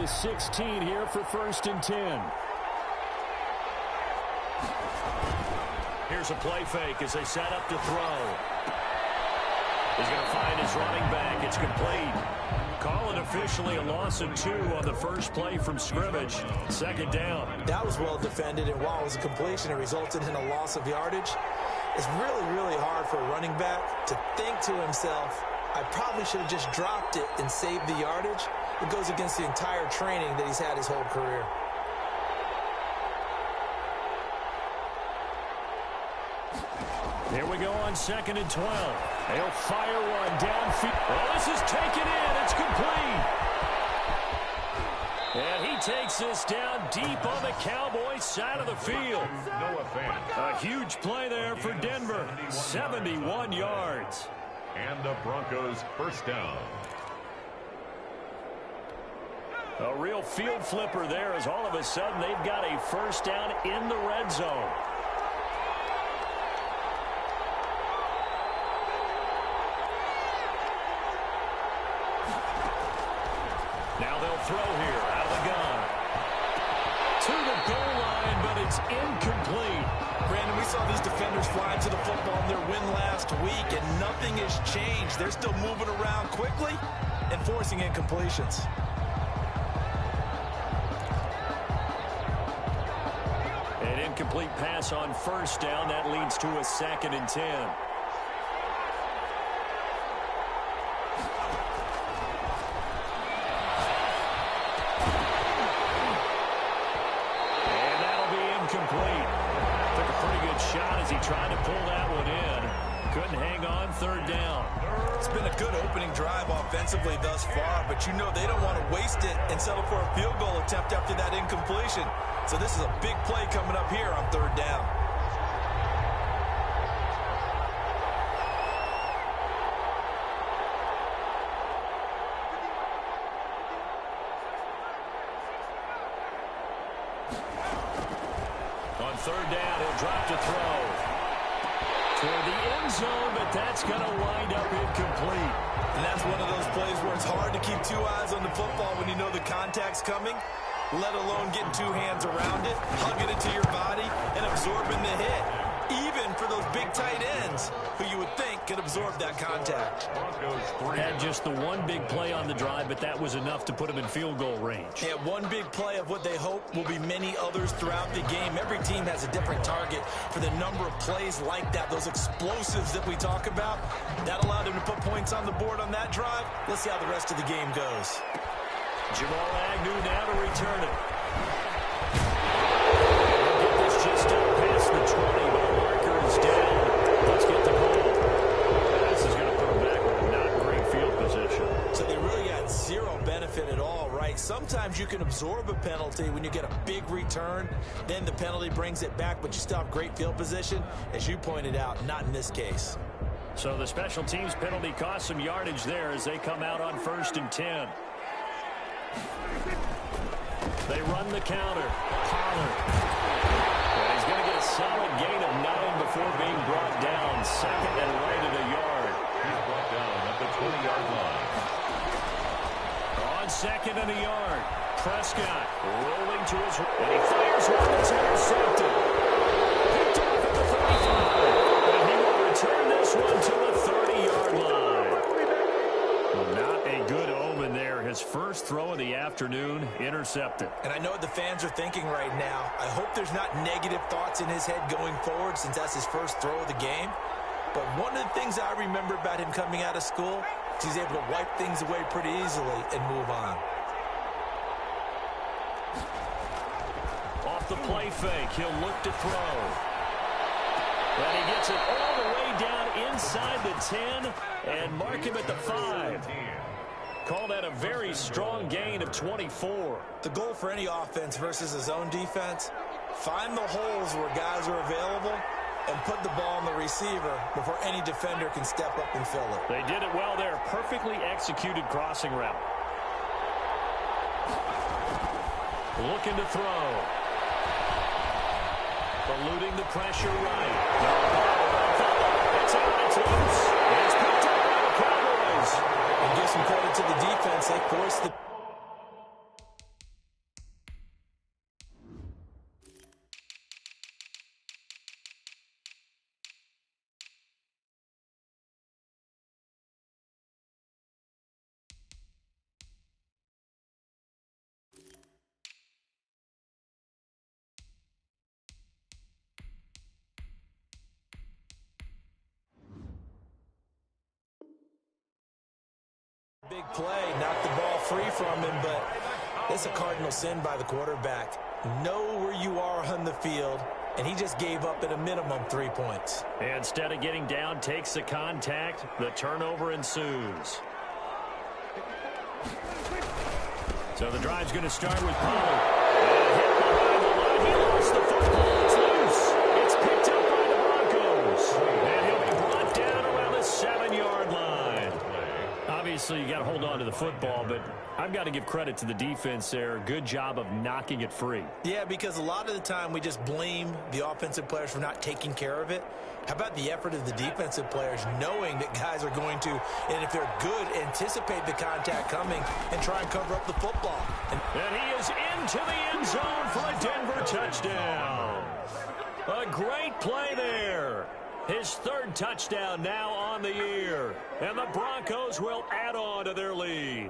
16 here for 1st and 10. Here's a play fake as they set up to throw. He's going to find his running back. It's complete. Call it officially a loss of 2 on the first play from scrimmage. 2nd down. That was well defended, and while it was a completion, it resulted in a loss of yardage. It's really, really hard for a running back to think to himself, I probably should have just dropped it and saved the yardage. It goes against the entire training that he's had his whole career. Here we go on 2nd and 12. They'll fire one downfield. Oh, this is taken in. It's complete. And he takes this down deep on the Cowboys side of the field. A huge play there for Denver. 71 yards. And the Broncos first down. A real field flipper there as all of a sudden they've got a first down in the red zone. Now they'll throw here out of the gun. To the goal line, but it's incomplete. Brandon, we saw these defenders flying to the football in their win last week, and nothing has changed. They're still moving around quickly and forcing incompletions. An incomplete pass on first down. That leads to a 2nd and 10. As he tried to pull that one in. Couldn't hang on 3rd down. It's been a good opening drive offensively thus far, but you know they don't want to waste it and settle for a field goal attempt after that incompletion. So this is a big play coming up here on 3rd down. On 3rd down, he'll drop to throw. Toward the end zone, but that's going to wind up incomplete. And that's one of those plays where it's hard to keep 2 eyes on the football when you know the contact's coming, let alone getting 2 hands around it, hugging it to your body, and absorbing the hit. Even for those big tight ends who you would think could absorb that contact. Had just the one big play on the drive, but that was enough to put him in field goal range. Yeah, one big play of what they hope will be many others throughout the game. Every team has a different target for the number of plays like that, those explosives that we talk about. That allowed him to put points on the board on that drive. Let's see how the rest of the game goes. Jamal Agnew now to return it. He'll get this just up past the 20, but the marker is down. Let's get the ball. This is going to put him back with a not great field position. So they really got zero benefit at all, right? Sometimes you can absorb a penalty when you get a big return. Then the penalty brings it back, but you still have great field position. As you pointed out, not in this case. So the special teams penalty cost some yardage there as they come out on 1st and 10. They run the counter. Pollard. And he's going to get a solid gain of 9 before being brought down. 2nd and right at a yard. He's brought down at the 20-yard line. On 2nd and a yard. Prescott rolling to his right. And he fires one that's intercepted. Picked off at the 35. And he will return this one to the 30-yard line. Well, not a good omen there. His first throw of the afternoon intercepted. And I know what the fans are thinking right now. I hope there's not negative thoughts in his head going forward since that's his first throw of the game. But one of the things I remember about him coming out of school is he's able to wipe things away pretty easily and move on. Off the play fake, he'll look to throw. And he gets it all the way down inside the 10 and mark him at the 5. Call that a very strong gain of 24. The goal for any offense versus his own defense, find the holes where guys are available and put the ball on the receiver before any defender can step up and fill it. They did it well there. Perfectly executed crossing route. Looking to throw. Eluding the pressure right. It's out. It's loose. It's picked up by the Cowboys. And give some credit to the defense. They forced the play, knocked the ball free from him, but it's a cardinal sin by the quarterback. Know where you are on the field, and he just gave up at a minimum 3 points. Instead of getting down, takes the contact. The turnover ensues. So the drive's going to start with Pollard. Hit behind the line. He lost the football. It's loose. It's picked up by the Broncos. And he'll be brought down around the 7-yard line. Obviously, you got to hold on to the football, but I've got to give credit to the defense there. Good job of knocking it free. Yeah, because a lot of the time we just blame the offensive players for not taking care of it. How about the effort of the defensive players knowing that guys are going to, and if they're good, anticipate the contact coming and try and cover up the football. And he is into the end zone for a Denver touchdown. A great play there. His third touchdown now on the year. And the Broncos will add on to their lead.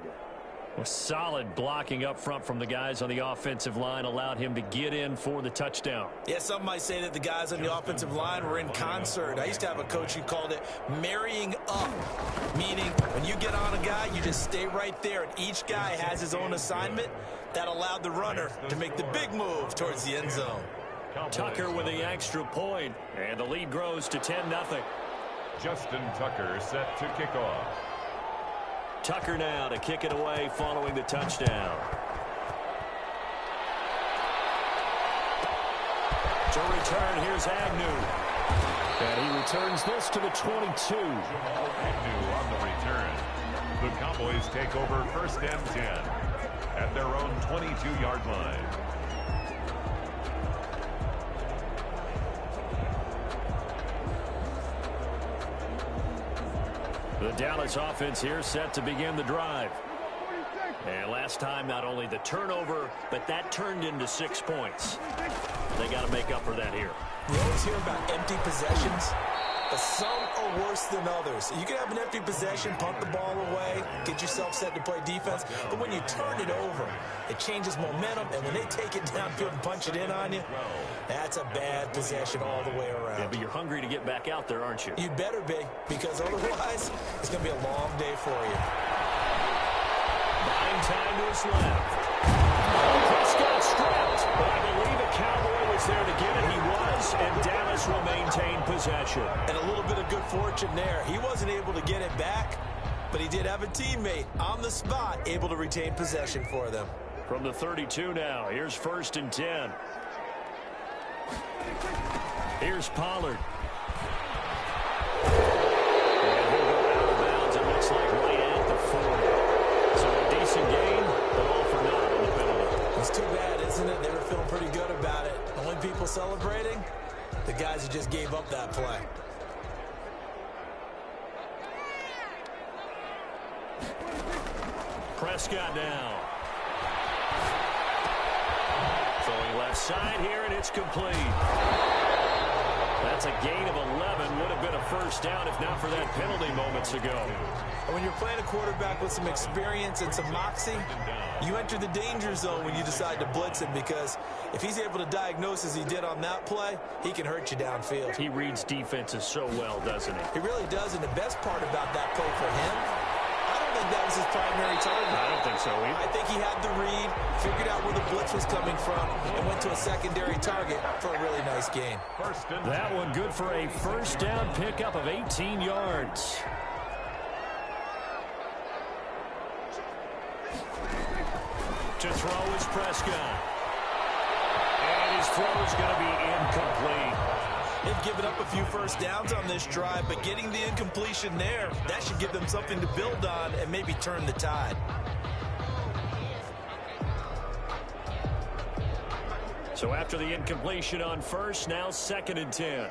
A solid blocking up front from the guys on the offensive line allowed him to get in for the touchdown. Yeah, some might say that the guys on the offensive line were in concert. I used to have a coach who called it marrying up, meaning when you get on a guy, you just stay right there, and each guy has his own assignment. That allowed the runner to make the big move towards the end zone. Tucker with the extra point, and the lead grows to 10-0. Justin Tucker set to kick off. Tucker now to kick it away following the touchdown. To return, here's Agnew. And he returns this to the 22. Agnew on the return. The Cowboys take over 1st and 10 at their own 22-yard line. The Dallas offense here set to begin the drive. And last time, not only the turnover, but that turned into 6 points. They got to make up for that here. We always hear about empty possessions, but some are worse than others. You can have an empty possession, punt the ball away, get yourself set to play defense, but when you turn it over, it changes momentum, and when they take it downfield and punch it in on you, that's a bad possession all the way around. Yeah, but you're hungry to get back out there, aren't you? You better be, because otherwise, it's going to be a long day for you. Buying time to his left. Prescott stripped, but I believe a Cowboy was there to get it. He was, and Dallas will maintain possession. And a little bit of good fortune there. He wasn't able to get it back, but he did have a teammate on the spot able to retain possession for them. From the 32 now, here's 1st and 10. Here's Pollard. And he'll go out of bounds, it looks like right at the 40. So a decent gain, but all for naught on the penalty. It's too bad, isn't it? They were feeling pretty good about it. Only people celebrating, the guys who just gave up that play. Prescott now. Throwing left side here, and it's complete. That's a gain of 11. Would have been a first down if not for that penalty moments ago. And when you're playing a quarterback with some experience and some moxie, you enter the danger zone when you decide to blitz him, because if he's able to diagnose as he did on that play, he can hurt you downfield. He reads defenses so well, doesn't he? He really does, and the best part about that play for him, I don't think that was his primary target. I don't think so either. I think he had the read, figured out where the blitz was coming from, and went to a secondary target for a really nice gain. That one good for a first down pickup of 18 yards. To throw is Prescott. And his throw is going to be incomplete. They've given up a few first downs on this drive, but getting the incompletion there, that should give them something to build on and maybe turn the tide. So after the incompletion on first, now 2nd and 10.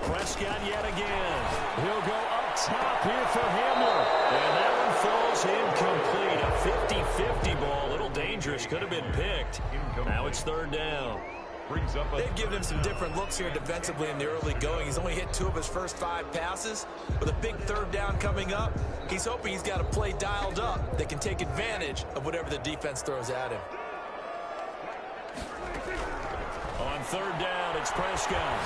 Prescott yet again. He'll go up top here for Hamler. And that one falls incomplete. A 50-50 ball. A little dangerous. Could have been picked. Now it's 3rd down. They've given him some different looks here defensively in the early going. He's only hit 2 of his first 5 passes. With a big 3rd down coming up, he's hoping he's got a play dialed up that can take advantage of whatever the defense throws at him. On 3rd down, it's Prescott.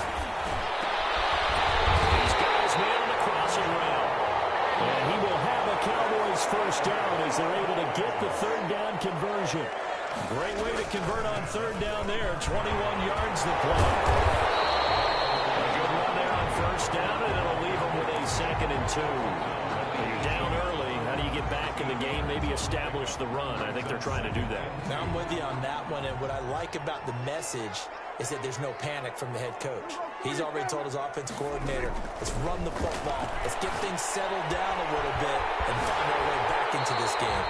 And he will have a Cowboys first down as they're able to get the third down conversion. Great way to convert on third down there. 21 yards the play. A good run there on first down, and it'll leave them with a 2nd and 2. When you're down early, how do you get back in the game, maybe establish the run? I think they're trying to do that. Now I'm with you on that one, and what I like about the message is that there's no panic from the head coach. He's already told his offensive coordinator, let's run the football, let's get things settled down a little bit and find our way back into this game.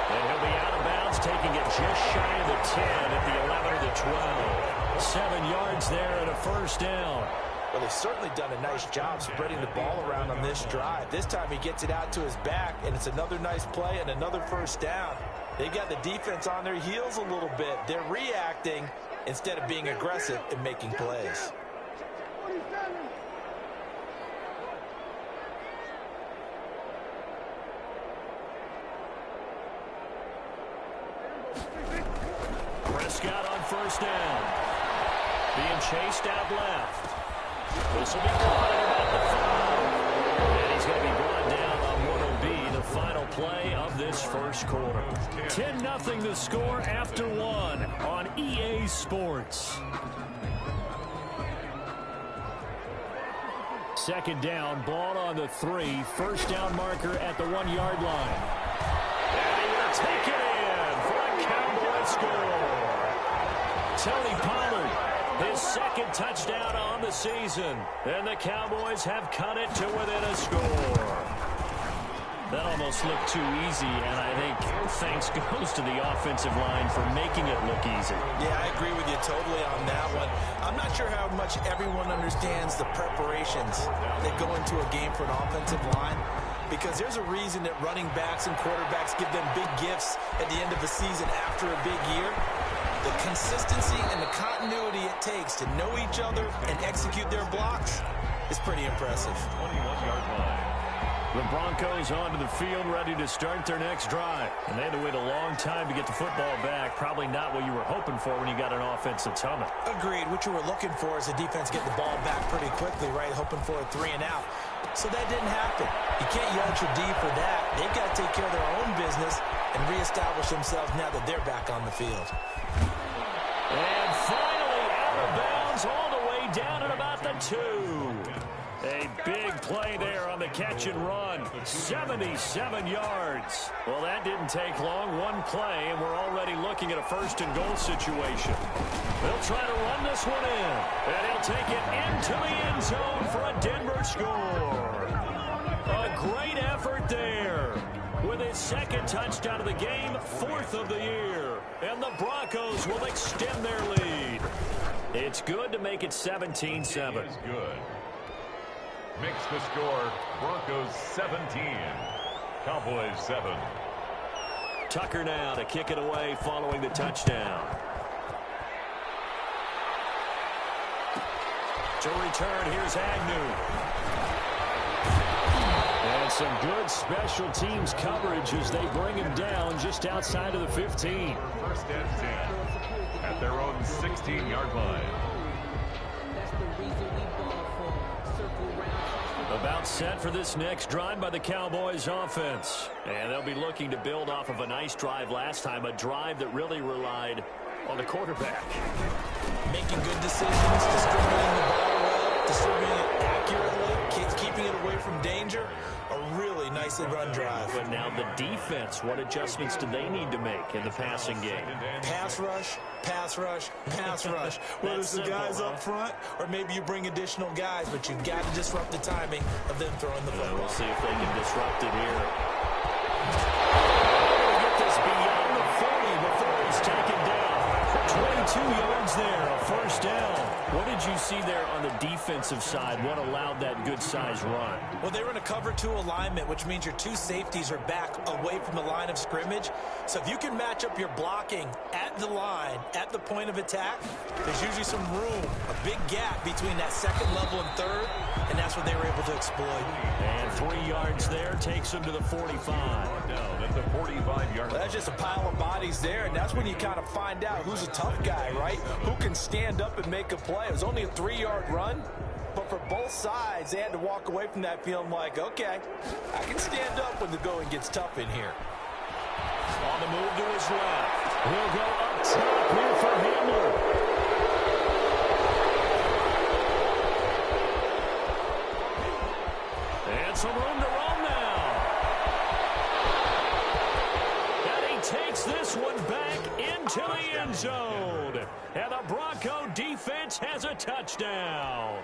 And he'll be out of bounds, taking it just shy of the 10 at the 11 or the 12. 7 yards there and a first down. Well, they've certainly done a nice job spreading the ball around on this drive. This time he gets it out to his back, and it's another nice play and another first down. They got the defense on their heels a little bit. They're reacting instead of being aggressive and making plays. Prescott on first down. Being chased out left. This will be caught at about the 5. And he's going to be brought down on what will be the final play of this first quarter. 10-0 the score after 1 on EA Sports. 2nd down, ball on the 3. First down marker at the 1-yard line. And he will take it in for a Cowboy score. Tony Pollard, his 2nd touchdown on the season. And the Cowboys have cut it to within a score. That almost looked too easy, and I think thanks goes to the offensive line for making it look easy. Yeah, I agree with you totally on that one. I'm not sure how much everyone understands the preparations that go into a game for an offensive line, because there's a reason that running backs and quarterbacks give them big gifts at the end of the season after a big year. The consistency and the continuity it takes to know each other and execute their blocks is pretty impressive. 21-yard line. The Broncos onto the field, ready to start their next drive. And they had to wait a long time to get the football back. Probably not what you were hoping for when you got an offense that's humming. Agreed. What you were looking for is the defense get the ball back pretty quickly, right? Hoping for a 3 and out. So that didn't happen. You can't yell at your D for that. They've got to take care of their own business and reestablish themselves now that they're back on the field. And finally out of bounds all the way down at about the 2. A big play there on the catch and run. 77 yards. Well, that didn't take long. One play, and we're already looking at a 1st and goal situation. They'll try to run this one in. And he'll take it into the end zone for a Denver score. A great effort there. With his 2nd touchdown of the game, 4th of the year. And the Broncos will extend their lead. It's good to make it 17-7. Is good. Makes the score Broncos 17, Cowboys 7. Tucker now to kick it away following the touchdown. To return, here's Agnew. And some good special teams coverage as they bring him down just outside of the 15. 1st and 10 at their own 16-yard line. About set for this next drive by the Cowboys offense. And they'll be looking to build off of a nice drive last time, a drive that really relied on the quarterback. Making good decisions, distributing the ball well, distributing it accurately, keeping it away from danger. A really nicely run drive. But now the defense, what adjustments do they need to make in the passing game? Pass rush, pass rush, pass rush. Whether it's the guys up front or maybe you bring additional guys, but you've got to disrupt the timing of them throwing the football. We'll see if they can disrupt it here. They're going to get this beyond the 40 before he's taken down. 22 yards there, a 1st down. What did you see there on the defensive side? What allowed that good-sized run? Well, they were in a cover 2 alignment, which means your 2 safeties are back away from the line of scrimmage. So if you can match up your blocking at the line, at the point of attack, there's usually some room, a big gap between that 2nd level and 3rd, and that's what they were able to exploit. And 3 yards there takes them to the 45. Down at the 45-yard line. Well, that's just a pile of bodies there, and that's when you kind of find out who's a tough guy, right? Who can stand up and make a play. It was only a 3-yard run, But for both sides, they had to walk away from that feeling like, okay, I can stand up when the going gets tough in here. On the move to his left. He'll go up top here for Hamler. And some room to run now. And he takes this one back into the end zone. And the Bronco defense has a touchdown.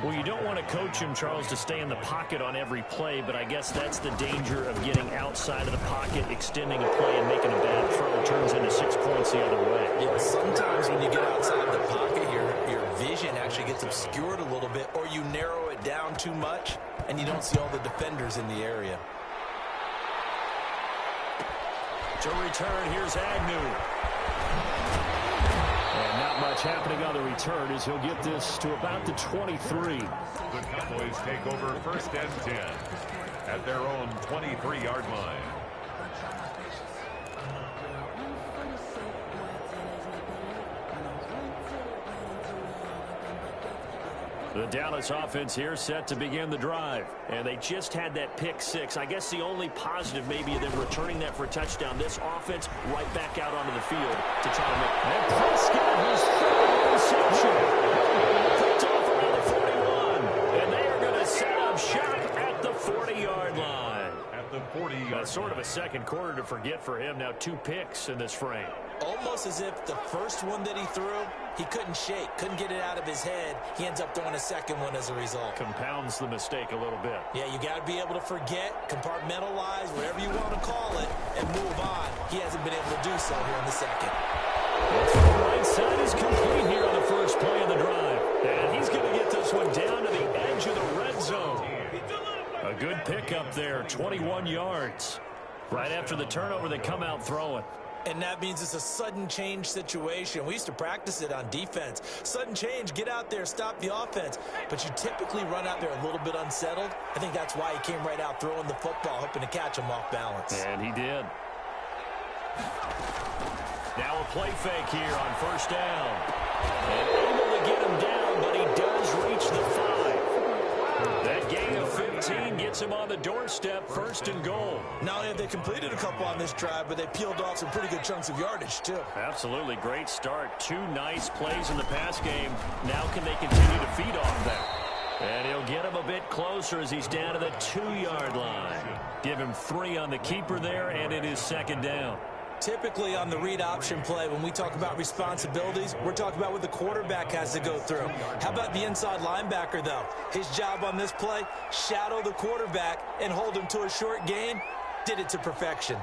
Well, you don't want to coach him, Charles, to stay in the pocket on every play, but I guess that's the danger of getting outside of the pocket, extending a play, and making a bad throw. It turns into 6 points the other way. Yeah, sometimes when you get outside the pocket, your vision actually gets obscured a little bit, or you narrow it down too much, and you don't see all the defenders in the area. To return, here's Agnew. And not much happening on the return as he'll get this to about the 23. The Cowboys take over 1st and 10 at their own 23-yard line. The Dallas offense here set to begin the drive. And they just had that pick six. I guess the only positive maybe of them returning that for a touchdown. This offense right back out onto the field to try to make. And Prescott has thrown an interception. Picked off around the 41. And they are going to set up shop at the 40-yard line. At the 40-yard line. Sort of a second quarter to forget for him. Now 2 picks in this frame. Almost as if the first one that he threw, he couldn't shake, couldn't get it out of his head. He ends up throwing a second one as a result. Compounds the mistake a little bit. Yeah, you got to be able to forget, compartmentalize, whatever you want to call it, and move on. He hasn't been able to do so here in the second. The right side is complete here on the first play of the drive. And he's going to get this one down to the edge of the red zone. A good pickup there, 21 yards. Right after the turnover, they come out throwing. And that means it's a sudden change situation. We used to practice it on defense. Sudden change, get out there, stop the offense. But you typically run out there a little bit unsettled. I think that's why he came right out throwing the football, hoping to catch him off balance. And he did. Now a play fake here on first down. And able to get him down, but he does reach the 5. That gain of 15 gets him on the doorstep, 1st and goal. Not only have they completed a couple on this drive, but they peeled off some pretty good chunks of yardage, too. Absolutely. Great start. 2 nice plays in the pass game. Now can they continue to feed off that? And he'll get him a bit closer as he's down to the 2-yard line. Give him 3 on the keeper there, and it is 2nd down. Typically on the read option play, when we talk about responsibilities, we're talking about what the quarterback has to go through. How about the inside linebacker, though? His job on this play, shadow the quarterback and hold him to a short gain. Did it to perfection.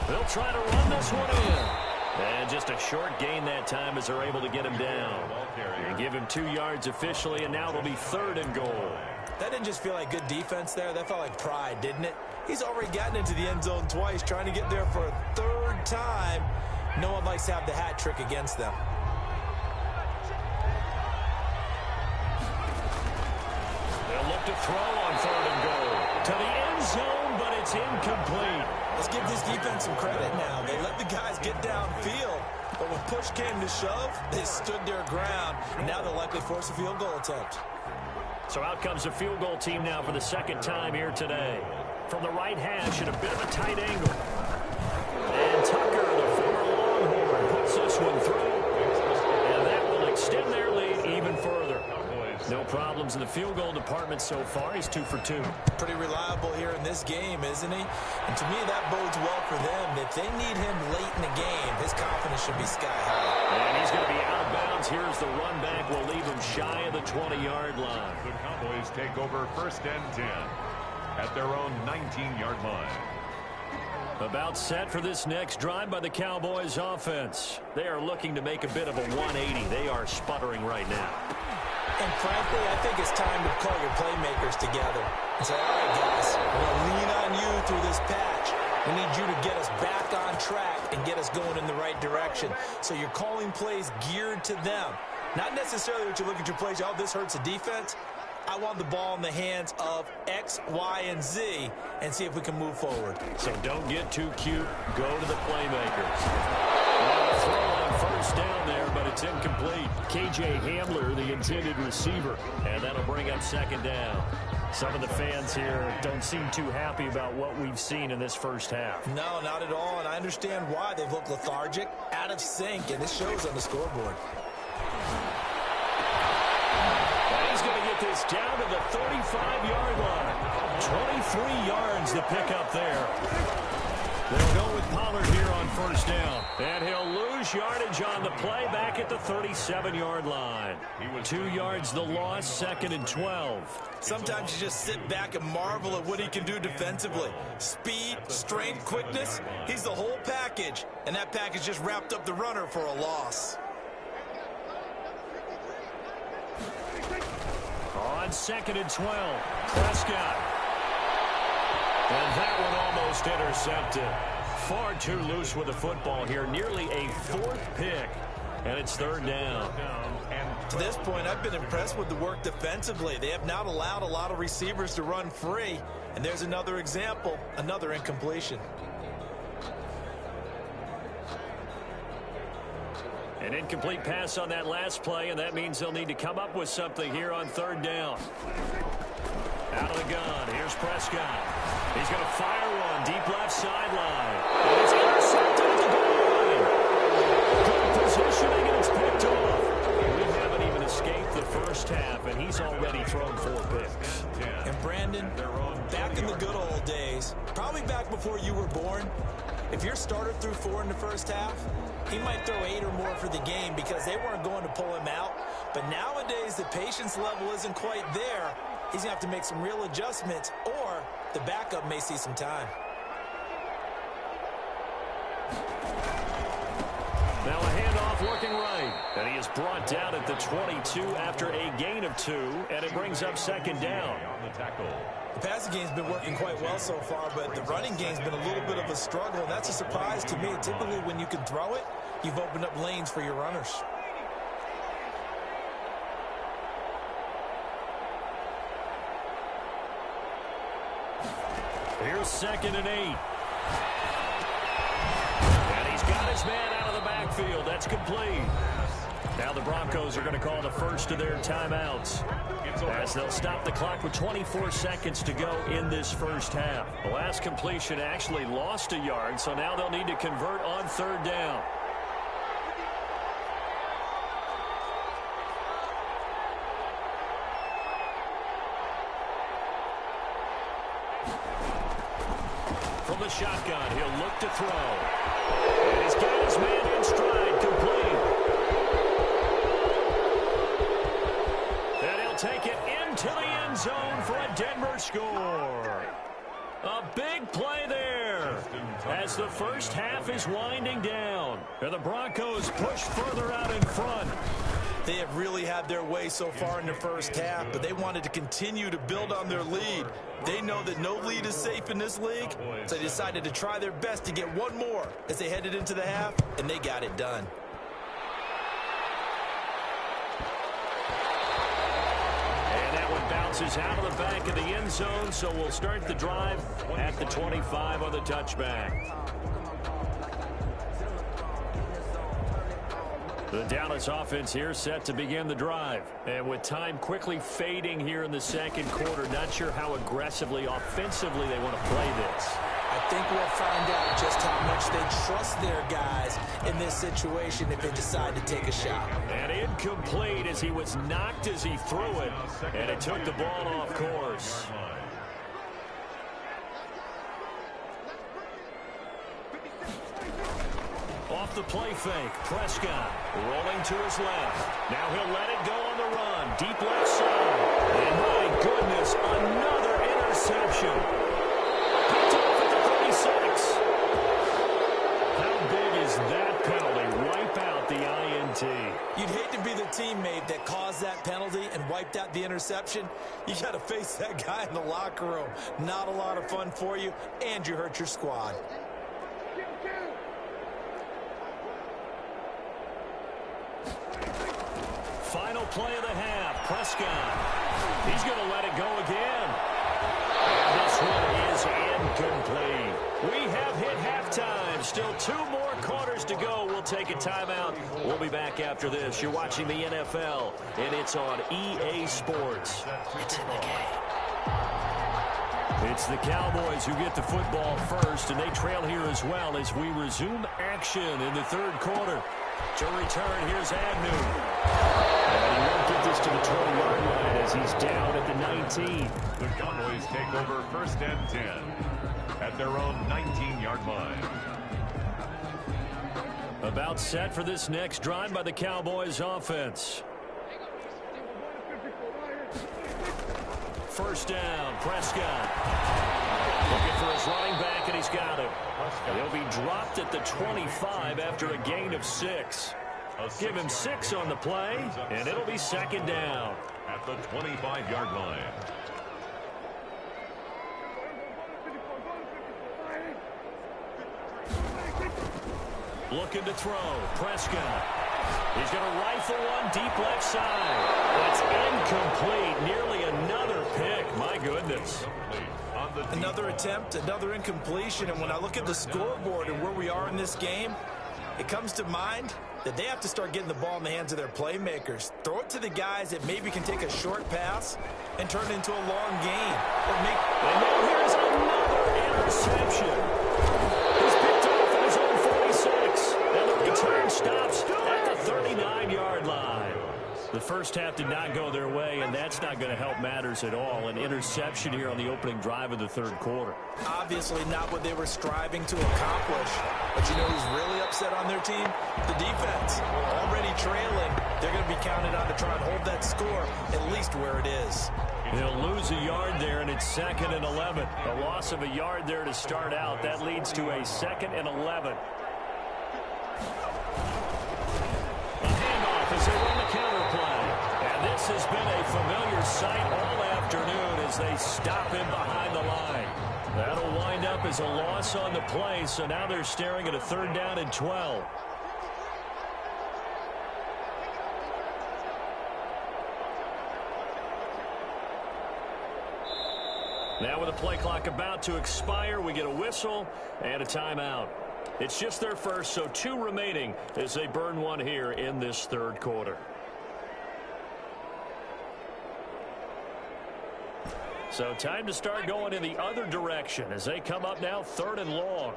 They'll try to run this one in. And just a short gain that time as they're able to get him down. And give him 2 yards officially, and now it'll be 3rd and goal. That didn't just feel like good defense there. That felt like pride, didn't it? He's already gotten into the end zone twice, trying to get there for a 3rd time. No one likes to have the hat trick against them. They'll look to throw on 3rd and goal. To the end zone, but it's incomplete. Let's give this defense some credit now. They let the guys get downfield. But when push came to shove, they stood their ground. And now they'll likely force a field goal attempt. So out comes the field goal team now for the 2nd time here today. From the right hash at a bit of a tight angle. And Tucker, the former Longhorn, puts this one through. And that will extend their lead even further. No problems in the field goal department so far. He's 2 for 2. Pretty reliable here in this game, isn't he? And to me, that bodes well for them. If they need him late in the game, his confidence should be sky high. And he's going to be out of bounds. Here's the run back. Will leave him shy of the 20-yard line. The Cowboys take over 1st and 10 at their own 19-yard line. About set for this next drive by the Cowboys offense. They are looking to make a bit of a 180. They are sputtering right now. And frankly, I think it's time to call your playmakers together and say, all right, guys, we're going to lean on you through this patch. We need you to get us back on track and get us going in the right direction. So you're calling plays geared to them. Not necessarily what you look at your plays, oh, this hurts the defense. I want the ball in the hands of X, Y, and Z and see if we can move forward. So don't get too cute. Go to the playmakers. throw on first down there, but it's incomplete. K.J. Hamler, the intended receiver, and that'll bring up second down. Some of the fans here don't seem too happy about what we've seen in this first half. No, not at all, and I understand why. They've looked lethargic, out of sync, and it shows on the scoreboard. And he's going to get this down to the 35-yard line. 23 yards to pick up there. They'll go with Pollard here on first down. And he'll lose yardage on the play back at the 37-yard line. 2 yards the loss, second and 12. Sometimes you just sit back and marvel at what he can do defensively. Speed, strength, quickness, he's the whole package. And that package just wrapped up the runner for a loss. On second and 12, Prescott. And that one almost intercepted. Far too loose with the football here. Nearly a fourth pick. And it's third down. To this point, I've been impressed with the work defensively. They have not allowed a lot of receivers to run free. And there's another example, another incompletion. An incomplete pass on that last play, and that means they'll need to come up with something here on third down. Out of the gun, here's Prescott. He's going to fire one, deep left sideline. And it's intercepted at the goal line. Good positioning, and it's picked off. We haven't even escaped the first half, and he's already thrown 4 picks. And Brandon, back in the good old days, probably back before you were born, if your starter threw 4 in the first half, he might throw 8 or more for the game because they weren't going to pull him out. But nowadays, the patience level isn't quite there. He's going to have to make some real adjustments, or the backup may see some time. Now a handoff looking right. And he is brought down at the 22 after a gain of 2, and it brings up second down. The passing game's been working quite well so far, but the running game's been a little bit of a struggle, and that's a surprise to me. Typically, when you can throw it, you've opened up lanes for your runners. Here's second and 8. And he's got his man out of the backfield. That's complete. Now the Broncos are going to call the first of their timeouts, as they'll stop the clock with 24 seconds to go in this first half. The last completion actually lost a yard, so now they'll need to convert on third down. From the shotgun, he'll look to throw. And he's got his man in stride, complete. And he'll take it into the end zone for a Denver score. A big play there as the first half is winding down. And the Broncos push further out in front. They have really had their way so far in the first half, but they wanted to continue to build on their lead. They know that no lead is safe in this league, so they decided to try their best to get one more as they headed into the half, and they got it done. And that one bounces out of the back of the end zone, so we'll start the drive at the 25 on the touchback. The Dallas offense here set to begin the drive. And with time quickly fading here in the second quarter, not sure how aggressively, offensively they want to play this. I think we'll find out just how much they trust their guys in this situation if they decide to take a shot. And incomplete as he was knocked as he threw it, and it took the ball off course. Off the play fake, Prescott rolling to his left. Now he'll let it go on the run, deep left side. And my goodness, another interception. Picked off at the 36. How big is that penalty? Wipe out the INT. You'd hate to be the teammate that caused that penalty and wiped out the interception. You got to face that guy in the locker room. Not a lot of fun for you, and you hurt your squad. Final play of the half, Prescott. He's going to let it go again. And this one is incomplete. We have hit halftime. Still 2 more quarters to go. We'll take a timeout. We'll be back after this. You're watching the NFL, and it's on EA Sports. It's in the game. It's the Cowboys who get the football first, and they trail here as well as we resume action in the third quarter. To return, here's Agnew. And he won't get this to the 20-yard line as he's down at the 19. The Cowboys take over first and 10 at their own 19-yard line. About set for this next drive by the Cowboys offense. First down, Prescott. Looking for his running back, and he's got him. He'll be dropped at the 25 after a gain of 6. Give him 6 on the play, and it'll be second down. At the 25-yard line. Looking to throw, Prescott. He's going to rifle one deep left side. That's incomplete. Nearly another pick. My goodness. Another attempt, another incompletion. And when I look at the scoreboard and where we are in this game, it comes to mind that they have to start getting the ball in the hands of their playmakers. Throw it to the guys that maybe can take a short pass and turn it into a long gain. And now here's another interception. He's picked off at his own 46. And the return stops at the 39-yard line. The first half did not go their way, and that's not going to help matters at all. An interception here on the opening drive of the third quarter. Obviously not what they were striving to accomplish. But you know who's really upset on their team? The defense. Already trailing. They're going to be counted on to try and hold that score at least where it is. He'll lose a yard there, and it's 2nd and 11. A loss of a yard there to start out. That leads to a 2nd and 11. A handoff as they run the counter play. And this has been a familiar sight all afternoon as they stop him behind the line. That'll wind up as a loss on the play, so now they're staring at a 3rd down and 12. Now with the play clock about to expire, we get a whistle and a timeout. It's just their first, so 2 remaining as they burn one here in this third quarter. So time to start going in the other direction as they come up now 3rd and long.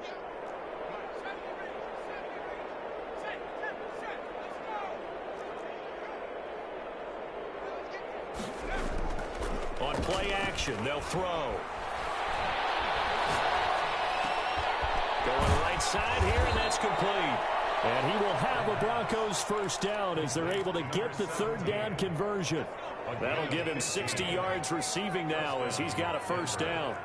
On play action, they'll throw. Going right side here, and that's complete. And he will have a Broncos first down as they're able to get the 3rd down conversion. That'll give him 60 yards receiving now as he's got a first down.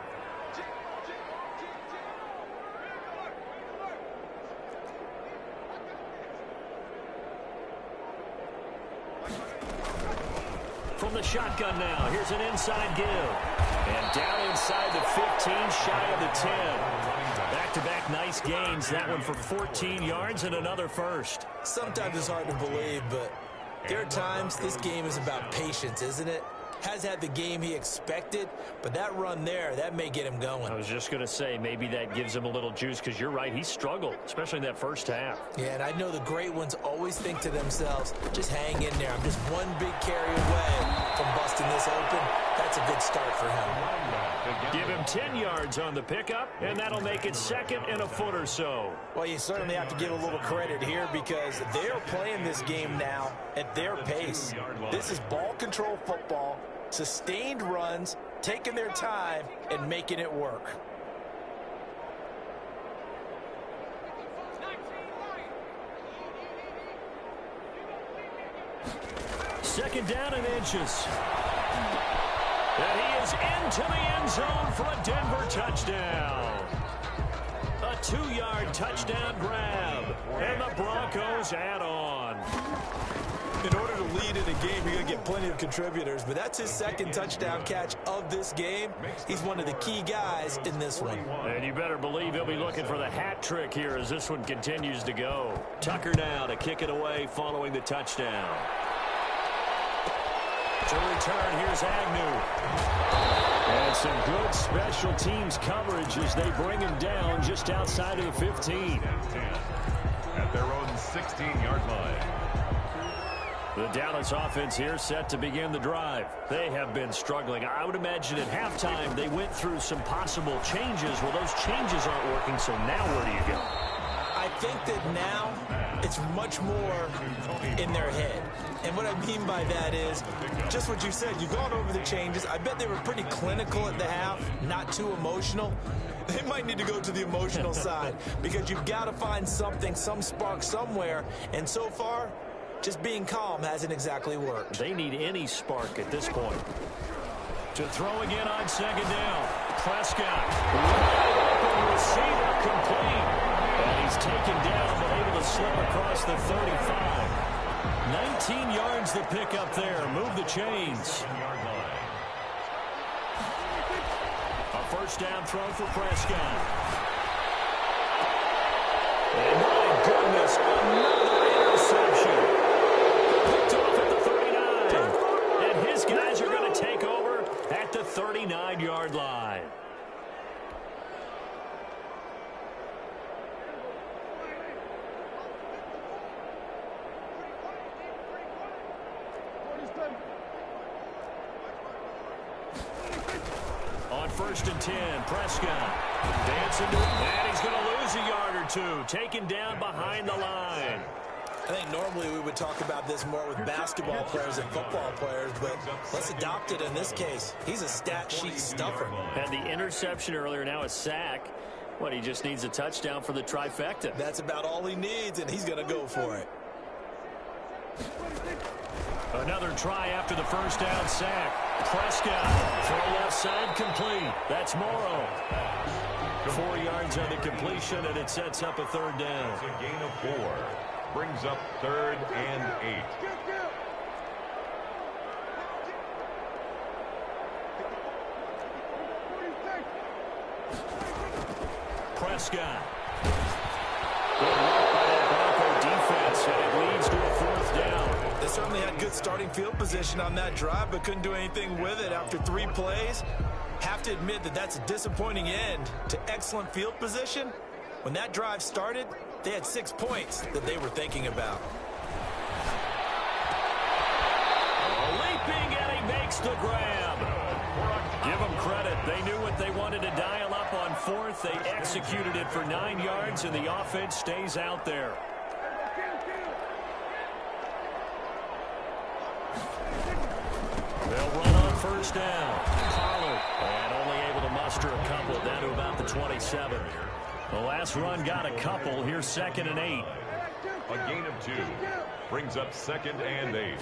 From the shotgun now, here's an inside give. And down inside the 15, shy of the 10. Back-to-back nice gains. That one for 14 yards and another first. Sometimes it's hard to believe, but there are times this game is about patience, isn't it? Has had the game he expected, but that run there, that may get him going. I was just going to say, maybe that gives him a little juice because you're right, he struggled, especially in that first half. Yeah, and I know the great ones always think to themselves, just hang in there. I'm just one big carry away from busting this open. That's a good start for him. Give him 10 yards on the pickup, and that'll make it 2nd and a foot or so. Well, you certainly have to give a little credit here because they're playing this game now at their pace. This is ball control football, sustained runs, taking their time, and making it work. Second down and inches. And he is into the end zone for a Denver touchdown. A 2-yard touchdown grab. And the Broncos add on. In order to lead in a game, you're going to get plenty of contributors, but that's his 2nd touchdown catch of this game. He's one of the key guys in this one. And you better believe he'll be looking for the hat trick here as this one continues to go. Tucker now to kick it away following the touchdown. To return, here's Agnew. And some good special teams coverage as they bring him down just outside of the 15. At their own 16-yard line. The Dallas offense here set to begin the drive. They have been struggling. I would imagine at halftime they went through some possible changes. Well, those changes aren't working, so now where do you go? I think that now it's much more in their head. And what I mean by that is just what you said. You've gone over the changes. I bet they were pretty clinical at the half, not too emotional. They might need to go to the emotional side because you've got to find something, some spark somewhere. And so far, just being calm hasn't exactly worked. They need any spark at this point. To throw again on second down. Prescott. Wide open receiver complete. And he's taken down but able to slip across the 35. 19 yards the pick up there. Move the chains. A first down throw for Prescott. And my goodness, another interception. Picked off at the 39. And his guys are going to take over at the 39-yard line. On first and 10, Prescott dancing to it, and he's going to lose a yard or two, taken down behind the line. I think normally we would talk about this more with basketball players and football players, but let's adopt it in this case. He's a stat sheet stuffer. Had the interception earlier, now a sack. What, he just needs a touchdown for the trifecta. That's about all he needs, and he's going to go for it. Another try after the first down sack. Prescott, throw left side complete. That's Morrow. 4 yards on the completion, and it sets up a third down. It's a gain of 4. Brings up 3rd and 8. Prescott. Good work by that Bronco defense, and it leads to a fourth down. They certainly had good starting field position on that drive, but couldn't do anything with it after 3 plays. Have to admit that that's a disappointing end to excellent field position. When that drive started, they had 6 points that they were thinking about. Leaping, and he makes the grab. Give them credit. They knew what they wanted to dial up on fourth. They executed it for 9 yards, and the offense stays out there. They'll run on first down. Pollard, and only able to muster a couple down to about the 27. The last run got a couple. Here's 2nd and 8. A gain of 2. Brings up 2nd and 8.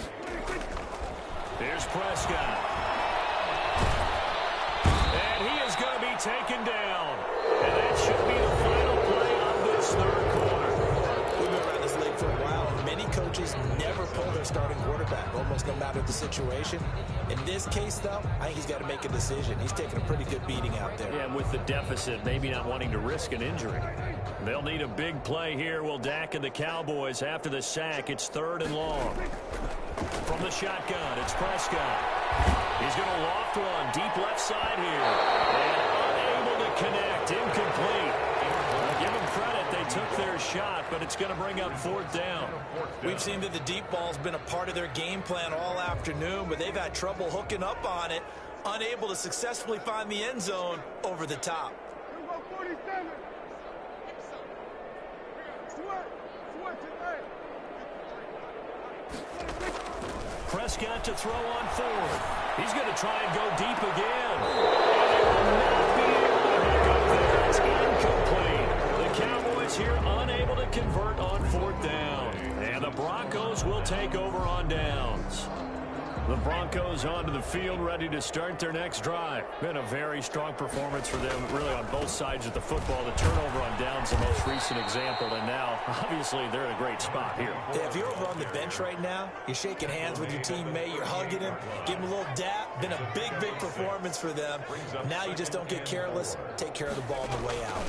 Here's Prescott. And he is going to be taken down. And that should be the final play of this third quarter. We've been around this league for a while, and many coaches never pull their starting quarterback, almost no matter the situation. In this case, though, I think he's got to make a decision. He's taking a pretty good beating out there. Yeah, and with the deficit, maybe not wanting to risk an injury. They'll need a big play here. Will Dak and the Cowboys after the sack. It's 3rd and long. From the shotgun, it's Prescott. He's going to loft one deep left side here. And unable to connect. Incomplete. Give them credit. They took their shot, but it's going to bring up 4th down. We've seen that the deep ball's been a part of their game plan all afternoon, but they've had trouble hooking up on it, unable to successfully find the end zone over the top. Prescott to throw on 4th. He's going to try and go deep again. And he will not be able to pick up there. It's incomplete. The Cowboys here unable to convert on 4th down. And the Broncos will take over on downs. The Broncos onto the field, ready to start their next drive. Been a very strong performance for them, really on both sides of the football. The turnover on downs, the most recent example, and now, obviously, they're in a great spot here. Yeah, if you're over on the bench right now, you're shaking hands with your teammate, you're hugging him, give him a little dap. Been a big, big performance for them. Now you just don't get careless. Take care of the ball on the way out.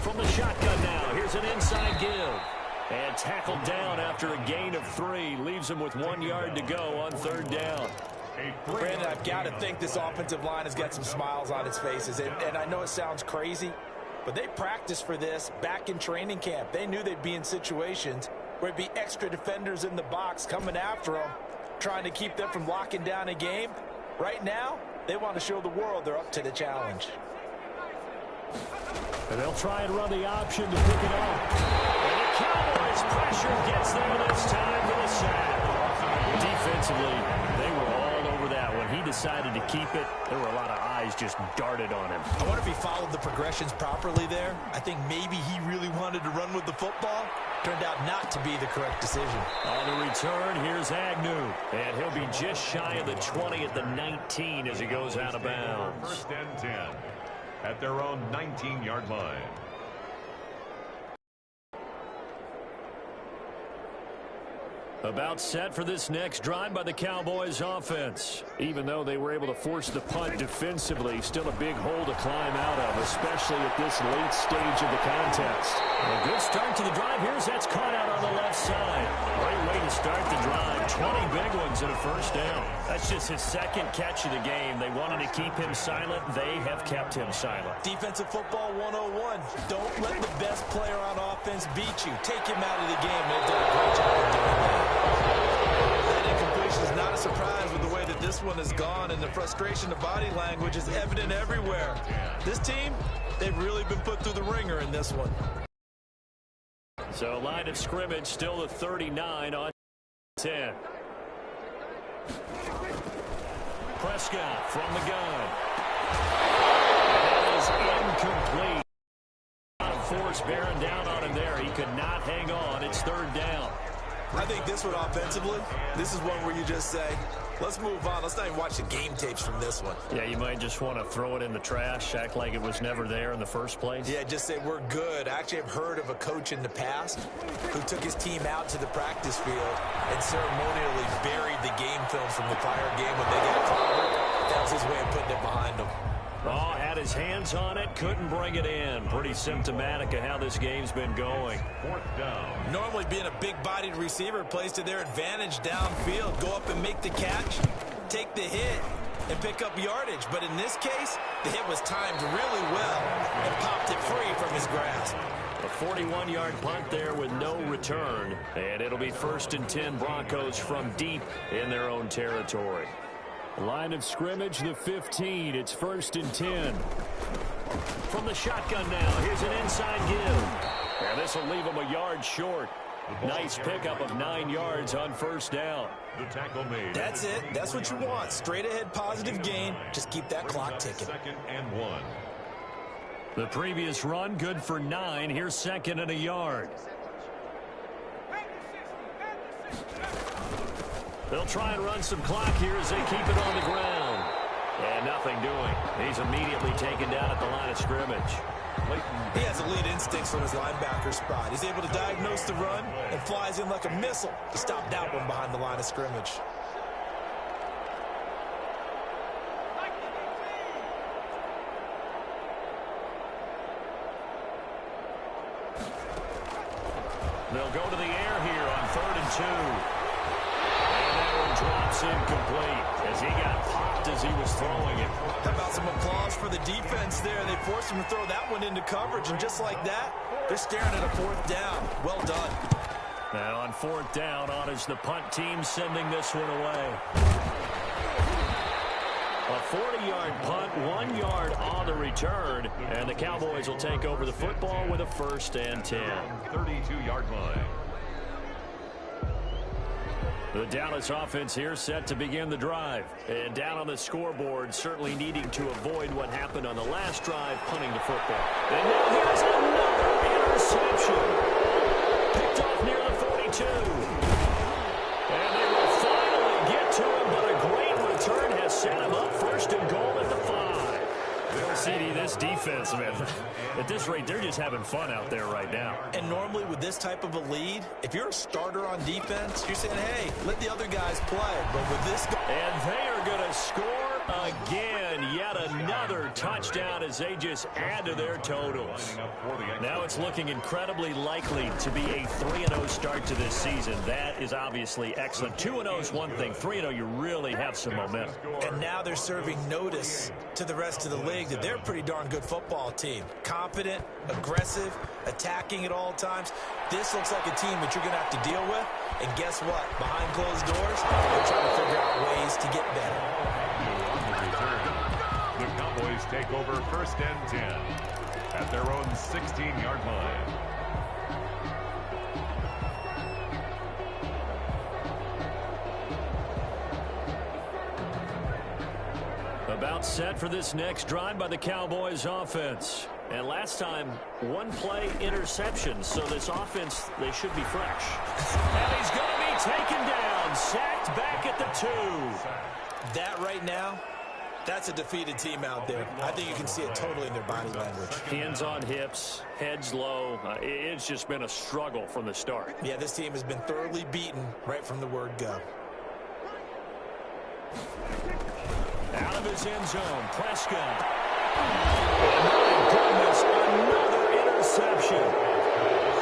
From the shotgun now, here's an inside give. And tackled down after a gain of 3. Leaves him with 1 yard to go on 3rd down. Brandon, I've got to think this offensive line has got some smiles on its faces. And I know it sounds crazy, but they practiced for this back in training camp. They knew they'd be in situations where there'd be extra defenders in the box coming after them, trying to keep them from locking down a game. Right now, they want to show the world they're up to the challenge. And they'll try and run the option to pick it up. And the Cowboys' pressure gets there this time for the sack. Defensively, they were all over that. When he decided to keep it, there were a lot of eyes just darted on him. I wonder if he followed the progressions properly there. I think maybe he really wanted to run with the football. Turned out not to be the correct decision. On the return, here's Agnew. And he'll be just shy of the 20 at the 19 as he goes out of bounds. First and 10 at their own 19-yard line. About set for this next drive by the Cowboys offense. Even though they were able to force the punt defensively, still a big hole to climb out of, especially at this late stage of the contest. A good start to the drive. Here's that's caught out on the left side. Great way to start the drive. 20 big ones and a first down. That's just his second catch of the game. They wanted to keep him silent. They have kept him silent. Defensive football 101. Don't let the best player on offense beat you. Take him out of the game. They've done a great job of doing that. That incompletion is not a surprise with the way that this one has gone, and the frustration of body language is evident everywhere. This team, they've really been put through the ringer in this one. So line of scrimmage still the 39 on 10. Prescott from the gun. That is incomplete. A lot of force bearing down on him there. He could not hang on. It's third down. I think this one offensively, this is one where you just say, let's move on. Let's not even watch the game tapes from this one. Yeah, you might just want to throw it in the trash, act like it was never there in the first place. Yeah, just say we're good. I actually have heard of a coach in the past who took his team out to the practice field and ceremonially buried the game films from the prior game when they got clobbered. That was his way of putting it behind them. Oh, had his hands on it, couldn't bring it in. Pretty symptomatic of how this game's been going. Fourth down. Normally being a big-bodied receiver plays to their advantage downfield. Go up and make the catch, take the hit, and pick up yardage. But in this case, the hit was timed really well and popped it free from his grasp. A 41-yard punt there with no return. And it'll be first and 10 Broncos from deep in their own territory. Line of scrimmage, the 15. It's first and 10. From the shotgun now, here's an inside give. And this will leave him a yard short. Nice pickup of 9 yards on first down. The tackle made. That's it. That's what you want. Straight ahead positive gain. Just keep that clock ticking. Second and 1. The previous run, good for 9. Here's second and a yard. They'll try and run some clock here as they keep it on the ground. And nothing doing. He's immediately taken down at the line of scrimmage. He has elite instincts from his linebacker spot. He's able to diagnose the run and flies in like a missile to stop that one behind the line of scrimmage. They'll go to the air here on 3rd and 2. And that one drops incomplete as he got popped as he was throwing it. How about some applause for the defense there? They forced him to throw that one into coverage, and just like that, they're staring at a 4th down. Well done. Now on 4th down, on is the punt team sending this one away. A 40-yard punt, 1 yard on the return, and the Cowboys will take over the football with a first and 10. 32-yard line. The Dallas offense here set to begin the drive. And down on the scoreboard, certainly needing to avoid what happened on the last drive, punting the football. And now here's another interception. Picked off near the 42. And they will finally get to him, but a great return has set him up first and goal at the 5. CD, this defense, man, at this rate, they're just having fun out there right now. And normally with this type of a lead, if you're a starter on defense, you're saying, hey, let the other guys play. But with this guy... And they are going to score again. Yet another touchdown as they just add to their totals. Now it's looking incredibly likely to be a 3-0 start to this season. That is obviously excellent. 2-0 is one thing. 3-0, you really have some momentum. And now they're serving notice to the rest of the league that they're a pretty darn good football team. Confident, aggressive, attacking at all times. This looks like a team that you're going to have to deal with. And guess what? Behind closed doors, they're trying to figure out ways to get better. The Cowboys take over 1st and 10 at their own 16-yard line. About set for this next drive by the Cowboys offense. And last time, one play interception. So this offense, they should be fresh. And he's going to be taken down. Sacked back at the 2. That right now, that's a defeated team out there. I think you can see it totally in their body language. Hands on hips, heads low. It's just been a struggle from the start. Yeah, this team has been thoroughly beaten right from the word go. Out of his end zone, Prescott. My goodness, another interception.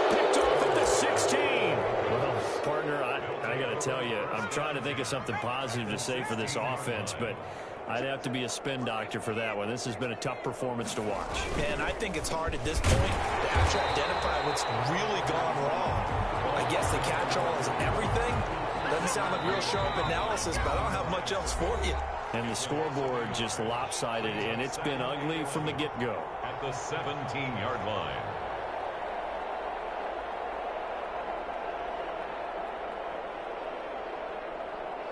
Picked off at the 16. Well, partner, I got to tell you, I'm trying to think of something positive to say for this offense, but I'd have to be a spin doctor for that one. This has been a tough performance to watch. Man, I think it's hard at this point to actually identify what's really gone wrong. I guess the catch-all is everything. Doesn't sound like real sharp analysis, but I don't have much else for you. And the scoreboard just lopsided, and it's been ugly from the get-go. At the 17-yard line.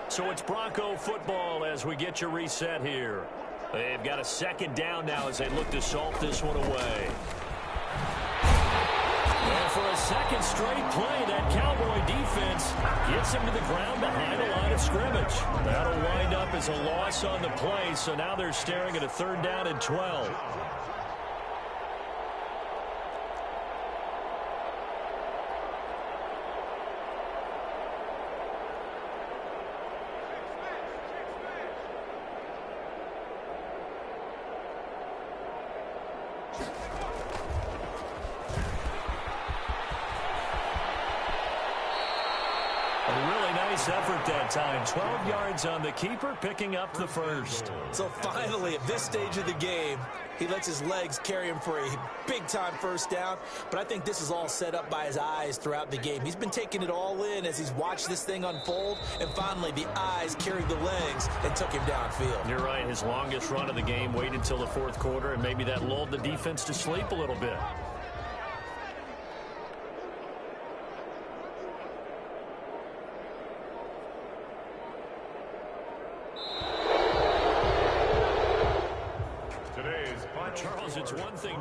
So it's Bronco football as we get you reset here. They've got a 2nd down now as they look to salt this one away. And for a 2nd straight play, that Cowboy defense gets him to the ground behind the line of scrimmage. That'll wind up as a loss on the play, so now they're staring at a 3rd down and 12. Effort that time. 12 yards on the keeper, picking up the 1st. So finally, at this stage of the game, he lets his legs carry him for a big-time 1st down. But I think this is all set up by his eyes throughout the game. He's been taking it all in as he's watched this thing unfold. And finally, the eyes carried the legs and took him downfield. You're right. His longest run of the game waited until the 4th quarter, and maybe that lulled the defense to sleep a little bit. Charles, it's one thing